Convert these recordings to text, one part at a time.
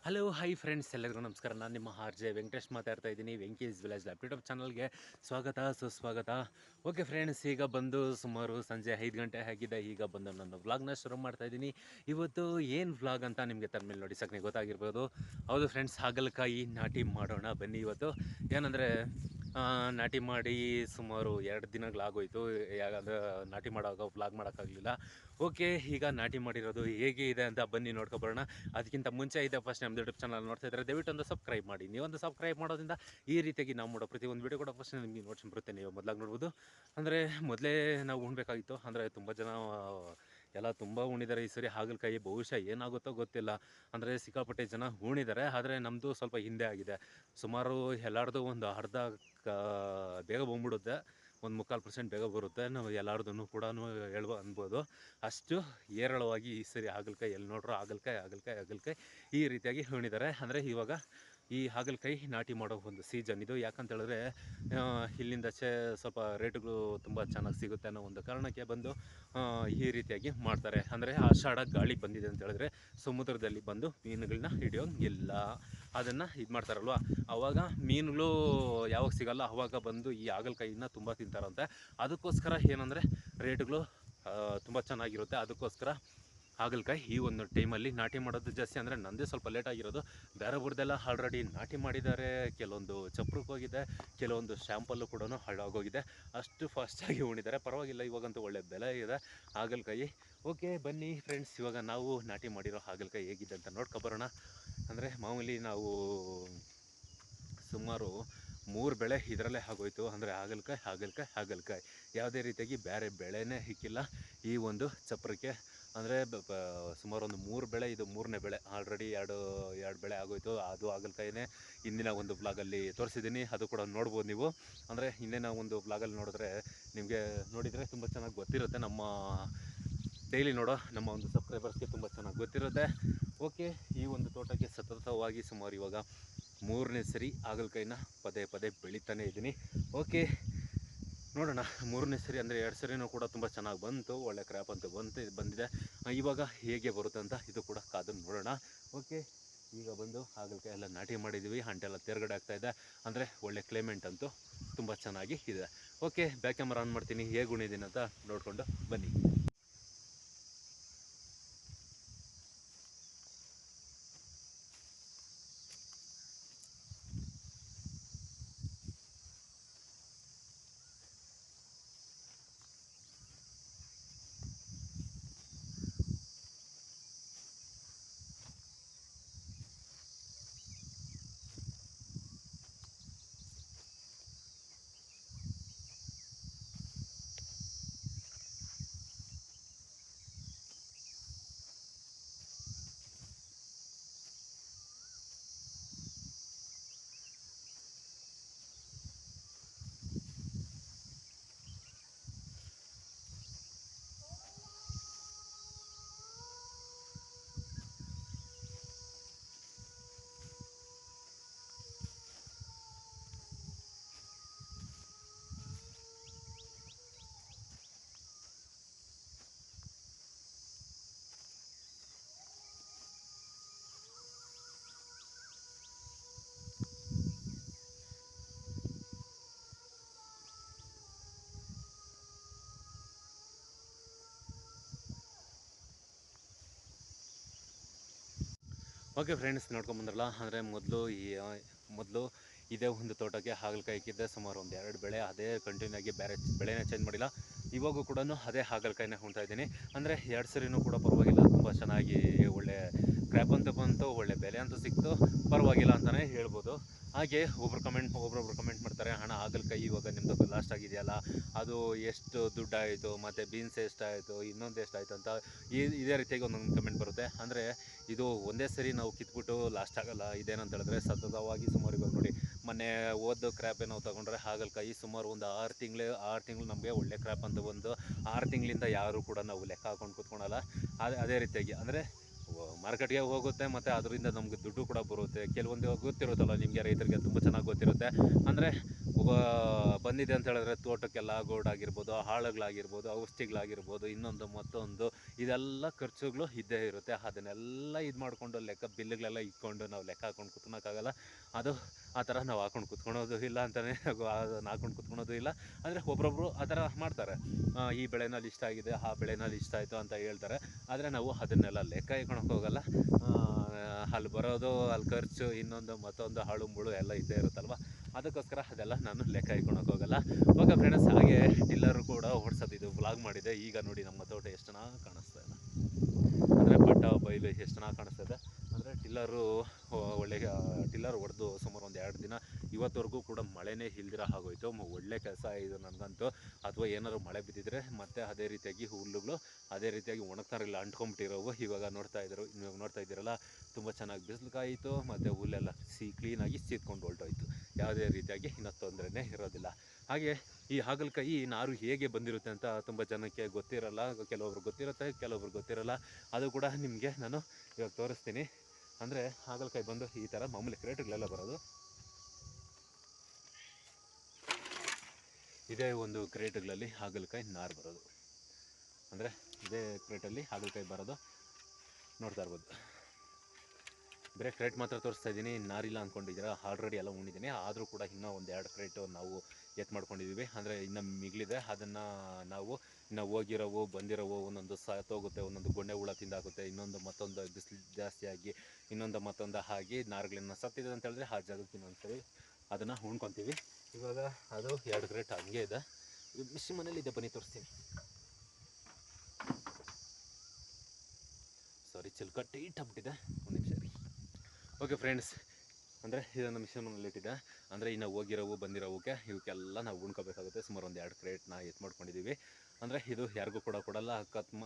Hello hi friends, ಎಲ್ಲರಿಗೂ ನಮಸ್ಕಾರ. ನಾನು ನಿಮ್ಮ ಆರ್ ಜೆ ವೆಂಕಟೇಶ್ ಮಾತಾಡ್ತಾ ಇದ್ದೀನಿ. ವೆಂಕೀಸ್ ವಿಲೇಜ್ ಲ್ಯಾಪ್ಟಾಪ್ ಚಾನಲ್ಗೆ ಸ್ವಾಗತ ಸುಸ್ವಾಗತ. ಓಕೆ ಫ್ರೆಂಡ್ಸ್, ಈಗ ಬಂದು ಸುಮಾರು ಸಂಜೆ 5 ಗಂಟೆ ಆಗಿದೆ. ಈಗ ಬಂದು ನನ್ನ ವ್ಲಾಗ್ನ ಶುರು ಮಾಡ್ತಾ ಇದ್ದೀನಿ. ಇವತ್ತು ಏನು ವ್ಲಾಗ್ ಅಂತ ನಿಮಗೆ ತನ್ನ ನೋಡಿ ಸಕ್ಕನೆ ಗೊತ್ತಾಗಿರ್ಬೋದು. ಹೌದು ಫ್ರೆಂಡ್ಸ್, ಹಾಗಲಕಾಯಿ ನಾಟಿ ಮಾಡೋಣ ಬನ್ನಿ. ಇವತ್ತು ಏನಂದರೆ ನಾಟಿ ಮಾಡಿ ಸುಮಾರು 2 ದಿನಗಳಾಗೋಯ್ತು. ಯಾಕಂದರೆ ನಾಟಿ ಮಾಡೋವಾಗ ವ್ಲಾಗ್ ಮಾಡೋಕ್ಕಾಗಲಿಲ್ಲ. ಓಕೆ, ಈಗ ನಾಟಿ ಮಾಡಿರೋದು ಹೇಗೆ ಇದೆ ಅಂತ ಬನ್ನಿ ನೋಡ್ಕೊಬರೋಣ. ಅದಕ್ಕಿಂತ ಮುಂಚೆ ಇದೆ ಫಸ್ಟ್ ನಮ್ಮ ಯೂಟ್ಯೂಬ್ ಚಾನಲ್ ನೋಡ್ತಾ ಇದ್ದರೆ ದಯವಿಟ್ಟು ಒಂದು ಸಬ್ಸ್ಕ್ರೈಬ್ ಮಾಡಿ. ನೀವೊಂದು ಸಬ್ಸ್ಕ್ರೈಬ್ ಮಾಡೋದ್ರಿಂದ ಈ ರೀತಿಯಾಗಿ ನಾವು ಮಾಡೋ ಪ್ರತಿಯೊಂದು ವೀಡಿಯೋ ಕೂಡ ಫಸ್ಟ್ ನಿಮಗೆ ನೋಟ್ಸ್ ಬರುತ್ತೆ. ನೀವು ಮೊದಲಾಗಿ ನೋಡ್ಬೋದು. ಅಂದರೆ ಮೊದಲೇ ನಾವು ಉಣ್ಬೇಕಾಗಿತ್ತು. ಅಂದರೆ ತುಂಬ ಜನ ಎಲ್ಲ ತುಂಬ ಉಣಿದ್ದಾರೆ ಈ ಸರಿ ಹಾಗಲಕಾಯಿ. ಬಹುಶಃ ಏನಾಗುತ್ತೋ ಗೊತ್ತಿಲ್ಲ. ಅಂದರೆ ಸಿಕ್ಕಾಪಟ್ಟೆ ಜನ ಉಣಿದ್ದಾರೆ. ಆದರೆ ನಮ್ಮದು ಸ್ವಲ್ಪ ಹಿಂದೆ ಆಗಿದೆ. ಸುಮಾರು ಎಲ್ಲರದು ಒಂದು ಅರ್ಧ ಬೇಗ ಬಂದ್ಬಿಡುತ್ತೆ, ಒಂದು 3/4% ಬೇಗ ಬರುತ್ತೆ. ನಾವು ಎಲ್ಲರದನ್ನು ಕೂಡ ಅನ್ಬೋದು. ಅಷ್ಟು ಏರಳವಾಗಿ ಈ ಸರಿ ಹಾಗಲಕಾಯಿ ಎಲ್ಲಿ ನೋಡ್ರೋ ಹಾಗಲಕಾಯಿ ಈ ರೀತಿಯಾಗಿ ಉಣಿದ್ದಾರೆ. ಅಂದರೆ ಇವಾಗ ಈ ಹಾಗಲಕಾಯಿ ನಾಟಿ ಮಾಡೋ ಒಂದು ಸೀಸನ್ ಇದು. ಯಾಕಂತ ಹೇಳಿದ್ರೆ ಇಲ್ಲಿಂದ ಸ್ವಲ್ಪ ರೇಟುಗಳು ತುಂಬ ಚೆನ್ನಾಗಿ ಸಿಗುತ್ತೆ ಅನ್ನೋ ಒಂದು ಕಾರಣಕ್ಕೆ ಬಂದು ಈ ರೀತಿಯಾಗಿ ಮಾಡ್ತಾರೆ. ಅಂದರೆ ಆಷಾಢ ಗಾಳಿ ಬಂದಿದೆ ಅಂತ ಹೇಳಿದ್ರೆ ಸಮುದ್ರದಲ್ಲಿ ಬಂದು ಮೀನುಗಳನ್ನ ಹಿಡಿಯೋಂಗಿಲ್ಲ. ಅದನ್ನು ಇದು ಮಾಡ್ತಾರಲ್ವ, ಆವಾಗ ಮೀನುಗಳು ಯಾವಾಗ ಸಿಗಲ್ಲ ಆವಾಗ ಬಂದು ಈ ಹಾಗಲಕಾಯಿನ ತುಂಬ ತಿಂತಾರಂತೆ. ಅದಕ್ಕೋಸ್ಕರ ಏನಂದರೆ ರೇಟುಗಳು ತುಂಬ ಚೆನ್ನಾಗಿರುತ್ತೆ. ಅದಕ್ಕೋಸ್ಕರ ಹಾಗಲಕಾಯಿ ಈ ಒಂದು ಟೈಮಲ್ಲಿ ನಾಟಿ ಮಾಡೋದು ಜಾಸ್ತಿ. ಅಂದರೆ ನನ್ನದೇ ಸ್ವಲ್ಪ ಲೇಟ್ ಆಗಿರೋದು. ಬೇರೆ ಬುರ್ದೆಲ್ಲ ಆಲ್ರೆಡಿ ನಾಟಿ ಮಾಡಿದ್ದಾರೆ. ಕೆಲವೊಂದು ಚಪ್ರಕ್ಕೆ ಹೋಗಿದೆ, ಕೆಲವೊಂದು ಶ್ಯಾಂಪಲ್ಲು ಕೂಡ ಹಾಳಾಗೋಗಿದೆ. ಅಷ್ಟು ಫಾಸ್ಟಾಗಿ ಉಣಿದ್ದಾರೆ. ಪರವಾಗಿಲ್ಲ, ಇವಾಗಂತೂ ಒಳ್ಳೆ ಬೆಲೆ ಇದೆ ಹಾಗಲಕಾಯಿ. ಓಕೆ ಬನ್ನಿ ಫ್ರೆಂಡ್ಸ್, ಇವಾಗ ನಾವು ನಾಟಿ ಮಾಡಿರೋ ಹಾಗಲಕಾಯಿ ಹೇಗಿದೆ ಅಂತ ನೋಡ್ಕೊಬರೋಣ. ಅಂದರೆ ಮಾಮೂಲಿ ನಾವು ಸುಮಾರು 3 ಬೆಳೆ ಇದರಲ್ಲೇ ಆಗೋಯ್ತು. ಅಂದರೆ ಹಾಗಲಕಾಯಿ ಯಾವುದೇ ರೀತಿಯಾಗಿ ಬೇರೆ ಬೆಳೆನೇ ಇಕ್ಕಿಲ್ಲ ಈ ಒಂದು ಚಪ್ರಕ್ಕೆ. ಅಂದರೆ ಸುಮಾರು ಒಂದು 3 ಬೆಳೆ, ಇದು 3ನೇ ಬೆಳೆ. ಆಲ್ರೆಡಿ ಎರಡು ಬೆಳೆ ಆಗೋಯ್ತು. ಅದು ಹಾಗಲಕಾಯಿನೇ ಹಿಂದಿನ ಒಂದು ಬ್ಲಾಗಲ್ಲಿ ತೋರಿಸಿದ್ದೀನಿ, ಅದು ಕೂಡ ನೋಡ್ಬೋದು ನೀವು. ಅಂದರೆ ಹಿಂದಿನ ಒಂದು ಬ್ಲಾಗಲ್ಲಿ ನೋಡಿದ್ರೆ ನಿಮಗೆ ನೋಡಿದರೆ ತುಂಬ ಚೆನ್ನಾಗಿ ಗೊತ್ತಿರುತ್ತೆ. ನಮ್ಮ ಡೈಲಿ ನೋಡೋ ನಮ್ಮ ಒಂದು ಸಬ್ಸ್ಕ್ರೈಬರ್ಸ್ಗೆ ತುಂಬ ಚೆನ್ನಾಗಿ ಗೊತ್ತಿರುತ್ತೆ. ಓಕೆ, ಈ ಒಂದು ತೋಟಕ್ಕೆ ಸತತವಾಗಿ ಸುಮಾರು ಇವಾಗ 3ನೇ ಸರಿ ಹಾಗಲಕಾಯಿನ ಪದೇ ಬೆಳೀತಾನೆ ಇದ್ದೀನಿ. ಓಕೆ ನೋಡೋಣ, 3ನೇ ಸರಿ ಅಂದರೆ 2 ಸರಿನೂ ಕೂಡ ತುಂಬ ಚೆನ್ನಾಗಿ ಬಂತು. ಒಳ್ಳೆ ಕ್ರ್ಯಾಪ್ ಅಂತೂ ಬಂದಿದೆ. ಇವಾಗ ಹೇಗೆ ಬರುತ್ತೆ ಅಂತ ಇದು ಕೂಡ ಕಾದು ನೋಡೋಣ. ಓಕೆ, ಈಗ ಬಂದು ಹಾಗಲಕಾಯಿ ಎಲ್ಲ ನಾಟಿ ಮಾಡಿದ್ದೀವಿ. ಹಂಟೆಲ್ಲ ತೇರ್ಗಡೆ ಆಗ್ತಾಯಿದೆ. ಅಂದರೆ ಒಳ್ಳೆ ಕ್ಲೈಮೇಟ್ ಅಂತೂ ತುಂಬ ಚೆನ್ನಾಗಿ ಇದೆ. ಓಕೆ, ಬ್ಯಾಕ್ ಕ್ಯಾಮರಾ ಆನ್ ಮಾಡ್ತೀನಿ, ಹೇಗೆ ಉಣಿದ್ದೀನಿ ಅಂತ ನೋಡಿಕೊಂಡು ಬನ್ನಿ. ಓಕೆ ಫ್ರೆಂಡ್ಸ್, ನೋಡ್ಕೊಂಬಂದ್ರಲ್ಲ. ಅಂದರೆ ಮೊದಲು ಇದೇ ಒಂದು ತೋಟಕ್ಕೆ ಹಾಗಲಕಾಯಿ ಇಕ್ಕಿದ್ದೆ. ಸುಮಾರು ಒಂದು 2 ಬೆಳೆ ಅದೇ ಕಂಟಿನ್ಯೂ ಆಗಿ, ಬೇರೆ ಬೆಳೆನೇ ಚೇಂಜ್ ಮಾಡಿಲ್ಲ. ಇವಾಗೂ ಕೂಡ ಅದೇ ಹಾಗಲಕಾಯಿನೇ ಉಣ್ತಾ ಇದ್ದೀನಿ. ಅಂದರೆ 2 ಸರಿನೂ ಕೂಡ ಪರವಾಗಿಲ್ಲ, ತುಂಬ ಚೆನ್ನಾಗಿ ಒಳ್ಳೆ ಕ್ರ್ಯಾಪ್ ಅಂತ ಬಂತು, ಒಳ್ಳೆ ಬೆಲೆ ಅಂತೂ ಸಿಕ್ತು. ಪರವಾಗಿಲ್ಲ ಅಂತಲೇ ಹೇಳ್ಬೋದು. ಹಾಗೆ ಒಬ್ಬೊಬ್ರು ಕಮೆಂಟ್ ಮಾಡ್ತಾರೆ, ಹಣ ಹಾಗಲಕಾಯಿ ಇವಾಗ ನಿಮ್ಮದು ಲಾಸ್ಟ್ ಆಗಿದೆಯಲ್ಲ, ಅದು ಎಷ್ಟು ದುಡ್ಡಾಯಿತು, ಮತ್ತು ಬೀನ್ಸ್ ಎಷ್ಟಾಯಿತು, ಇನ್ನೊಂದು ಎಷ್ಟಾಯಿತು ಅಂತ ಇದೇ ರೀತಿಯಾಗಿ ಒಂದೊಂದು ಕಮೆಂಟ್ ಬರುತ್ತೆ. ಅಂದರೆ ಇದು ಒಂದೇ ಸರಿ ನಾವು ಕಿತ್ಬಿಟ್ಟು ಲಾಸ್ಟ್ ಆಗಲ್ಲ. ಇದೇನಂತ ಹೇಳಿದ್ರೆ ಸತತವಾಗಿ ಸುಮಾರು ಇವಾಗ ನೋಡಿ, ಮೊನ್ನೆ ಓದು ಕ್ರ್ಯಾಪೇ ನಾವು ತೊಗೊಂಡ್ರೆ ಹಾಗಲಕಾಯಿ ಸುಮಾರು ಒಂದು 6 ತಿಂಗಳು ನಮಗೆ ಒಳ್ಳೆ ಕ್ರ್ಯಾಪ್ ಅಂತ ಬಂದು 6 ತಿಂಗಳಿಂದ ಯಾರು ಕೂಡ ನಾವು ಲೆಕ್ಕ ಹಾಕೊಂಡು ಕೂತ್ಕೊಳಲ್ಲ. ಅದೇ ರೀತಿಯಾಗಿ ಅಂದರೆ ಮಾರ್ಕೆಟ್ಗೆ ಹೋಗುತ್ತೆ, ಮತ್ತು ಅದರಿಂದ ನಮಗೆ ದುಡ್ಡು ಕೂಡ ಬರುತ್ತೆ. ಕೆಲವೊಂದು ಗೊತ್ತಿರುತ್ತಲ್ಲ ನಿಮಗೆ, ರೈತರಿಗೆ ತುಂಬ ಚೆನ್ನಾಗಿ ಗೊತ್ತಿರುತ್ತೆ. ಅಂದರೆ ಬಂದಿದೆ ಅಂತ ಹೇಳಿದ್ರೆ ತೋಟಕ್ಕೆಲ್ಲ ಗೋಲ್ಡ್ ಆಗಿರ್ಬೋದು, ಹಾಳುಗಳಾಗಿರ್ಬೋದು, ಔಷಧಿಗಳಾಗಿರ್ಬೋದು, ಇನ್ನೊಂದು ಮತ್ತೊಂದು ಇದೆಲ್ಲ ಖರ್ಚುಗಳು ಇದ್ದೇ ಇರುತ್ತೆ. ಅದನ್ನೆಲ್ಲ ಇದು ಮಾಡಿಕೊಂಡು ಬಿಲ್ಗಳೆಲ್ಲ ಇಟ್ಕೊಂಡು ನಾವು ಲೆಕ್ಕ ಹಾಕೊಂಡು ಕುತ್ಕೊಳಕ್ಕಾಗಲ್ಲ. ಅದು ಆ ಥರ ನಾವು ಹಾಕೊಂಡು ಕುತ್ಕೊಳೋದು ಇಲ್ಲ ಅಂತಲೇ ಅದನ್ನು ಹಾಕೊಂಡು ಕುತ್ಕೊಳೋದು ಇಲ್ಲ. ಅಂದರೆ ಒಬ್ರೊಬ್ರು ಆ ಥರ ಮಾಡ್ತಾರೆ, ಈ ಬೆಳೆನಲ್ಲಿ ಇಷ್ಟ ಆಗಿದೆ, ಆ ಬೆಳೆನಲ್ಲಿ ಇಷ್ಟ ಆಯಿತು ಅಂತ ಹೇಳ್ತಾರೆ. ಆದರೆ ನಾವು ಅದನ್ನೆಲ್ಲ ಲೆಕ್ಕ ಇಟ್ಕೊಳಕ್ಕೆ ಹೋಗಲ್ಲ. ಅಲ್ಲಿ ಬರೋದು, ಅಲ್ಲಿ ಖರ್ಚು, ಇನ್ನೊಂದು ಮತ್ತೊಂದು ಹಾಳು ಮುಳು ಎಲ್ಲ ಇದ್ದೇ ಇರುತ್ತಲ್ವ. ಅದಕ್ಕೋಸ್ಕರ ಅದೆಲ್ಲ ನಾನು ಲೆಕ್ಕ ಇಟ್ಕೊಳಕ್ಕೆ ಹೋಗಲ್ಲ. ಓಕೆ ಫ್ರೆಂಡ್ಸ್, ಹಾಗೆ ಟಿಲ್ಲರು ಕೂಡ ಓಡಿಸೋದು ಇದು ವ್ಲಾಗ್ ಮಾಡಿದೆ. ಈಗ ನೋಡಿ ನಮ್ಮ ತೋಟ ಎಷ್ಟು ಚೆನ್ನಾಗಿ ಕಾಣಿಸ್ತಾ ಇದೆ, ಅಂದರೆ ಬಟ್ಟ ಬೈಲು ಎಷ್ಟು ಚೆನ್ನಾಗಿ ಕಾಣಿಸ್ತಾ ಇದೆ. ಅಂದರೆ ಟಿಲ್ಲರು ಒಳ್ಳೆ ಟಿಲ್ಲರ್ ಹೊಡೆದು ಸುಮಾರು ಒಂದು 2 ದಿನ, ಇವತ್ತವರೆಗೂ ಕೂಡ ಮಳೆನೇ ಇಲ್ದಿರ ಆಗೋಯ್ತು. ಒಳ್ಳೆ ಕೆಲಸ ಇದು ನನಗಂತೂ. ಅಥವಾ ಏನಾದ್ರು ಮಳೆ ಬಿದ್ದಿದ್ರೆ ಮತ್ತೆ ಅದೇ ರೀತಿಯಾಗಿ ಹುಲ್ಲುಗಳು ಅದೇ ರೀತಿಯಾಗಿ ಒಣಗ್ತಾರಿಲ್ಲ, ಅಂಟ್ಕೊಂಬಿಟ್ಟಿರೋವು. ಇವಾಗ ನೋಡ್ತಾ ಇದ್ದೀರಲ್ಲ, ತುಂಬ ಚೆನ್ನಾಗಿ ಬಿಸಿಲು ಕಾಯಿತು, ಮತ್ತು ಹುಲ್ಲೆಲ್ಲ ಕ್ಲೀನಾಗಿ ಸೀದ್ಕೊಂಡು ಹೊರಟೋಯ್ತು. ಯಾವುದೇ ರೀತಿಯಾಗಿ ಇನ್ನೂ ತೊಂದರೆನೇ ಇರೋದಿಲ್ಲ. ಹಾಗೆ ಈ ಹಾಗಲಕಾಯಿ ನಾರು ಹೇಗೆ ಬಂದಿರುತ್ತೆ ಅಂತ ತುಂಬ ಜನಕ್ಕೆ ಗೊತ್ತಿರಲ್ಲ. ಕೆಲವೊಬ್ರು ಗೊತ್ತಿರುತ್ತೆ, ಕೆಲವೊಬ್ರು ಗೊತ್ತಿರಲ್ಲ. ಅದು ಕೂಡ ನಿಮಗೆ ನಾನು ಇವಾಗ ತೋರಿಸ್ತೀನಿ. ಅಂದರೆ ಹಾಗಲಕಾಯಿ ಬಂದು ಈ ಥರ ಮಾಮೂಲಿ ಕ್ರೇಟ್ಗಳೆಲ್ಲ ಬರೋದು. ಇದೇ ಒಂದು ಕ್ರೇಟ್ಗಳಲ್ಲಿ ಹಾಗಲಕಾಯಿ ನಾರು ಬರೋದು. ಅಂದರೆ ಇದೇ ಕ್ರೇಟಲ್ಲಿ ಹಾಗಲಕಾಯಿ ಬರೋದು ನೋಡ್ತಾ ಇರ್ಬೋದು. ಬೇರೆ ಕ್ರೇಟ್ ಮಾತ್ರ ತೋರಿಸ್ತಾ ಇದ್ದೀನಿ, ನಾರಿಲ್ಲ ಅಂದ್ಕೊಂಡಿದ್ದೀರಾ. ಆಲ್ರೆಡಿ ಎಲ್ಲ ಉಣ್ಣಿದ್ದೀನಿ. ಆದರೂ ಕೂಡ ಇನ್ನೂ ಒಂದು 2 ಕ್ರೇಟು ನಾವು ಮಾಡ್ಕೊಂಡಿದ್ದೀವಿ. ಅಂದರೆ ಇನ್ನೂ ಮಿಗಿಲಿದೆ. ಅದನ್ನು ನಾವು ಇನ್ನು ಹೋಗಿರೋವು ಬಂದಿರೋವು ಒಂದೊಂದು ಸತ್ತೋಗುತ್ತೆ, ಒಂದೊಂದು ಗೊಂಡೆ ಹುಳ ತಿಂದಾಗುತ್ತೆ, ಇನ್ನೊಂದು ಮತ್ತೊಂದು ಬಿಸಿಲು ಜಾಸ್ತಿ ಆಗಿ ಇನ್ನೊಂದು ಮತ್ತೊಂದು ಆಗಿ ನಾರುಗಳನ್ನ ಸತ್ತಿದೆ ಅಂತ ಹೇಳಿದ್ರೆ ಆ ಜಾಗಕ್ಕೆ ಇನ್ನೊಂದ್ಸರಿ ಅದನ್ನು ಉಣ್ಕೊತೀವಿ. ಇವಾಗ ಅದು 2 ಕ್ರೇಟ್ ಹಂಗೆ ಇದೆ. ಮಿಷಿನ್ ಮನೇಲಿ ಇದೆ, ಬನ್ನಿ ತೋರಿಸ್ತೀನಿ. ಸಾರಿ, ಚಿಲ್ಕ ಟೈಟ್ ಆಗ್ಬಿಟ್ಟಿದೆ, ಒಂದು ನಿಮಿಷ ರೀ. ಓಕೆ ಫ್ರೆಂಡ್ಸ್, ಅಂದರೆ ಇದನ್ನು ಮಿಷನ್ ಮನೇಲಿ ಇಟ್ಟಿದೆ. ಅಂದರೆ ಇನ್ನು ಹೋಗಿರೋವು ಬಂದಿರೋವಕ್ಕೆ ಇವಕ್ಕೆಲ್ಲ ನಾವು ಉಣ್ಕೋಬೇಕಾಗುತ್ತೆ. ಸುಮಾರು ಒಂದು 2 ಕ್ರೇಟ್ನ ಮಾಡ್ಕೊಂಡಿದ್ದೀವಿ. ಅಂದರೆ ಇದು ಯಾರಿಗೂ ಕೂಡ ಕೊಡಲ್ಲ.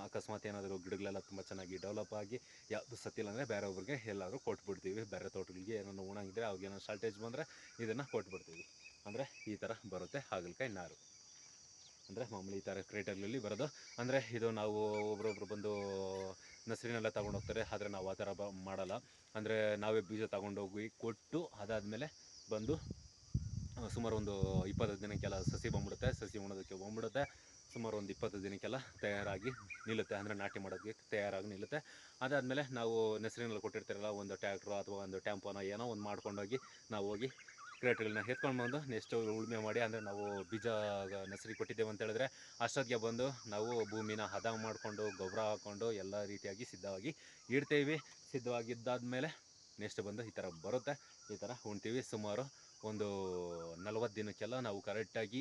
ಅಕಸ್ಮಾತ್ ಏನಾದರೂ ಗಿಡಗಳೆಲ್ಲ ತುಂಬ ಚೆನ್ನಾಗಿ ಡೆವಲಪ್ ಆಗಿ ಯಾವುದು ಸತ್ತಿಲ್ಲ ಅಂದರೆ ಬೇರೆಯವ್ರಿಗೆ ಎಲ್ಲಾದರೂ ಕೊಟ್ಬಿಡ್ತೀವಿ. ಬೇರೆ ತೋಟಗಳಿಗೆ ಏನಾದ್ರು ಉಣಂಗಿದ್ರೆ ಅವ್ರಿಗೇನೋ ಶಾರ್ಟೇಜ್ ಬಂದರೆ ಇದನ್ನು ಕೊಟ್ಬಿಡ್ತೀವಿ. ಅಂದರೆ ಈ ಥರ ಬರುತ್ತೆ ಹಾಗಲಕಾಯಿ ನಾರು. ಅಂದರೆ ಮಾಮೂಲಿ ಈ ಥರ ಕ್ರೇಟರ್ಗಳಲ್ಲಿ ಬರೋದು. ಅಂದರೆ ಇದು ನಾವು ಒಬ್ರೊಬ್ರು ಬಂದು ನರ್ಸರಿನೆಲ್ಲ ತೊಗೊಂಡು ಹೋಗ್ತಾರೆ, ಆದರೆ ನಾವು ಆ ಥರ ಮಾಡಲ್ಲ. ಅಂದರೆ ನಾವೇ ಬೀಜ ತೊಗೊಂಡೋಗಿ ಕೊಟ್ಟು ಅದಾದಮೇಲೆ ಬಂದು ಸುಮಾರು ಒಂದು 20 ದಿನಕ್ಕೆಲ್ಲ ಸಸಿ ಬಂದ್ಬಿಡುತ್ತೆ. ಸಸಿ ಉಣೋದಕ್ಕೆ ಬಂದ್ಬಿಡುತ್ತೆ. ಸುಮಾರು ಒಂದು 20 ದಿನಕ್ಕೆಲ್ಲ ತಯಾರಾಗಿ ನಿಲ್ಲುತ್ತೆ. ಅಂದರೆ ನಾಟಿ ಮಾಡೋದಕ್ಕೆ ತಯಾರಾಗಿ ನಿಲ್ಲುತ್ತೆ. ಅದಾದಮೇಲೆ ನಾವು ನರ್ಸರಿನಲ್ಲಿ ಕೊಟ್ಟಿರ್ತಾರಲ್ಲ, ಒಂದು ಟ್ಯಾಕ್ಟ್ರು ಅಥವಾ ಒಂದು ಟ್ಯಾಂಪೋನ ಏನೋ ಒಂದು ಮಾಡ್ಕೊಂಡೋಗಿ ನಾವು ಹೋಗಿ ಕ್ರೇಟ್ಗಳನ್ನ ಎತ್ಕೊಂಡು ಬಂದು ನೆಕ್ಸ್ಟು ಉಳುಮೆ ಮಾಡಿ, ಅಂದರೆ ನಾವು ಬೀಜ ನರ್ಸರಿ ಕೊಟ್ಟಿದ್ದೇವೆ ಅಂತ ಹೇಳಿದ್ರೆ ಅಷ್ಟೊತ್ತಿಗೆ ಬಂದು ನಾವು ಭೂಮಿನ ಹದ ಮಾಡಿಕೊಂಡು ಗೊಬ್ಬರ ಹಾಕ್ಕೊಂಡು ಎಲ್ಲ ರೀತಿಯಾಗಿ ಸಿದ್ಧವಾಗಿ ಇಡ್ತೀವಿ. ಸಿದ್ಧವಾಗಿದ್ದಾದಮೇಲೆ ನೆಕ್ಸ್ಟ್ ಬಂದು ಈ ಥರ ಬರುತ್ತೆ. ಈ ಥರ ಉಣ್ತೀವಿ. ಸುಮಾರು ಒಂದು 40 ದಿನಕ್ಕೆಲ್ಲ ನಾವು ಕರೆಕ್ಟಾಗಿ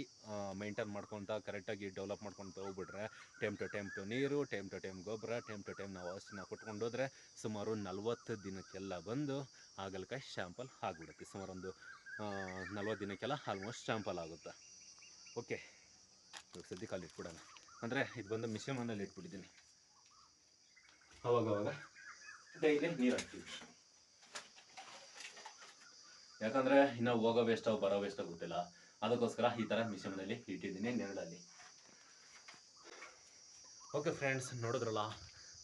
ಮೈಂಟೈನ್ ಮಾಡ್ಕೊತ ಕರೆಕ್ಟಾಗಿ ಡೆವಲಪ್ ಮಾಡ್ಕೊತ ಹೋಗ್ಬಿಟ್ರೆ, ಟೈಮ್ ಟು ಟೈಮ್ ನೀರು, ಟೈಮ್ ಟು ಟೈಮ್ ಗೊಬ್ಬರ, ಟೈಮ್ ಟು ಟೈಮ್ ನಾವು ಔಷಧಿನ ಕೊಟ್ಕೊಂಡೋದ್ರೆ ಸುಮಾರು 40 ದಿನಕ್ಕೆಲ್ಲ ಬಂದು ಹಾಗಲಕಾಯಿ ಶಾಂಪಲ್ ಆಗಿಬಿಡುತ್ತೆ. ಸುಮಾರು ಒಂದು 40 ದಿನಕ್ಕೆಲ್ಲ ಆಲ್ಮೋಸ್ಟ್ ಶಾಂಪಲ್ ಆಗುತ್ತೆ. ಓಕೆ, ಇವಾಗ ಸದ್ಯಕ್ಕೆ ಅಲ್ಲಿ ಇಟ್ಬಿಡೋಣ. ಅಂದರೆ ಇದು ಬಂದು ಮಿಷನ್ ಮನೇಲಿ ಇಟ್ಬಿಟ್ಟಿದ್ದೀನಿ. ಅವಾಗವಾಗ ಡೈಲಿ ನೀರು ಹಾಕ್ತೀವಿ. ಯಾಕಂದರೆ ಇನ್ನು ಹೋಗೋ ವೇಸ್ಟೋ ಬರೋ ವೇಸ್ಟೋ ಗೊತ್ತಿಲ್ಲ. ಅದಕ್ಕೋಸ್ಕರ ಈ ಥರ ಮಿಷನ್ ಮನೇಲಿ ಇಟ್ಟಿದ್ದೀನಿ ನೆರಳಲ್ಲಿ. ಓಕೆ ಫ್ರೆಂಡ್ಸ್, ನೋಡಿದ್ರಲ್ಲ,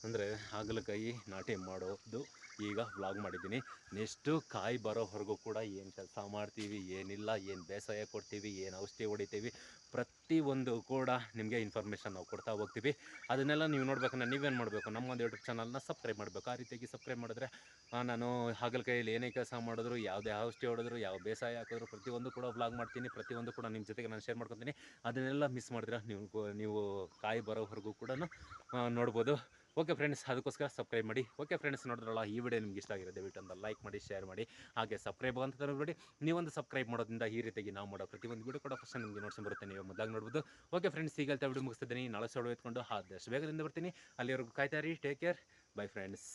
ಅಂದರೆ ಹಾಗಲಕಾಯಿ ನಾಟಿ ಮಾಡೋದು ಈಗ ವ್ಲಾಗ್ ಮಾಡಿದ್ದೀನಿ. ನೆಕ್ಸ್ಟು ಕಾಯಿ ಬರೋವರೆಗೂ ಕೂಡ ಏನು ಕೆಲಸ ಮಾಡ್ತೀವಿ, ಏನಿಲ್ಲ, ಏನು ಬೇಸಾಯ ಕೊಡ್ತೀವಿ, ಏನು ಔಷಧಿ ಹೊಡಿತೀವಿ, ಪ್ರತಿಯೊಂದು ಕೂಡ ನಿಮಗೆ ಇನ್ಫಾರ್ಮೇಷನ್ ನಾವು ಕೊಡ್ತಾ ಹೋಗ್ತೀವಿ. ಅದನ್ನೆಲ್ಲ ನೀವು ನೋಡ್ಬೇಕಂದ್ರೆ ನೀವೇನು ಮಾಡಬೇಕು, ನಮ್ಮೊಂದು ಯೂಟ್ಯೂಬ್ ಚಾನಲ್ನ ಸಬ್ಸ್ಕ್ರೈಬ್ ಮಾಡಬೇಕು. ಆ ರೀತಿಯಾಗಿ ಸಬ್ಸ್ಕ್ರೈಬ್ ಮಾಡಿದ್ರೆ ನಾನು ಹಾಗಲಕಾಯಲ್ಲಿ ಏನೇ ಕೆಲಸ ಮಾಡಿದ್ರು, ಯಾವುದೇ ಔಷಧಿ ಹೊಡೆದ್ರು, ಯಾವ ಬೇಸಾಯ ಹಾಕಿದ್ರು ಪ್ರತಿಯೊಂದು ಕೂಡ ವ್ಲಾಗ್ ಮಾಡ್ತೀನಿ. ಪ್ರತಿಯೊಂದು ಕೂಡ ನಿಮ್ಮ ಜೊತೆಗೆ ನಾನು ಶೇರ್ ಮಾಡ್ಕೊತೀನಿ. ಅದನ್ನೆಲ್ಲ ಮಿಸ್ ಮಾಡಿದ್ರೆ ನೀವು ಕಾಯಿ ಬರೋವರೆಗೂ ಕೂಡ ನೋಡ್ಬೋದು. ಓಕೆ ಫ್ರೆಂಡ್ಸ್, ಅದಕ್ಕೋಸ್ಕರ ಸಬ್ಸ್ಕ್ರೈಬ್ ಮಾಡಿ. ಓಕೆ ಫ್ರೆಂಡ್ಸ್, ನೋಡಿದ್ರಲ್ಲ, ಈ ವಿಡಿಯೋ ನಿಮ್ಗೆ ಇಷ್ಟ ಆಗಿರೋದು ದಯವಿಟ್ಟು ಒಂದು ಲೈಕ್ ಮಾಡಿ, ಶೇರ್ ಮಾಡಿ, ಹಾಗೆ ಸಬ್ಸ್ಕ್ರೈಬ್ ಅಂತ ತರಬೇಡಿ. ನೀವೊಂದು ಸಬ್ಸ್ಕ್ರೈಬ್ ಮಾಡೋದ್ರಿಂದ ಈ ರೀತಿಯಾಗಿ ನಾವು ಮಾಡೋ ಪ್ರತಿಯೊಂದು ವಿಡಿಯೋ ಕೂಡ ಫಸ್ಟ್ ನಿಮಗೆ ನೋಡ್ಕೊಂಡು ಬರುತ್ತೆ, ನೀವು ಮೊದಲಾಗಿ ನೋಡ್ಬೋದು. ಓಕೆ ಫ್ರೆಂಡ್ಸ್, ಈಗ ವಿಡಿಯೋ ಮುಗಿಸ್ತಿದ್ದೀನಿ. ನಾಳೆ ಸೋಡು ಎತ್ಕೊಂಡು ಆದಷ್ಟು ಬೇಗದಿಂದ ಬರ್ತೀನಿ. ಅಲ್ಲಿವರೆಗೂ ಕಾಯ್ತಾ ಇರಿ. Take care. By friends.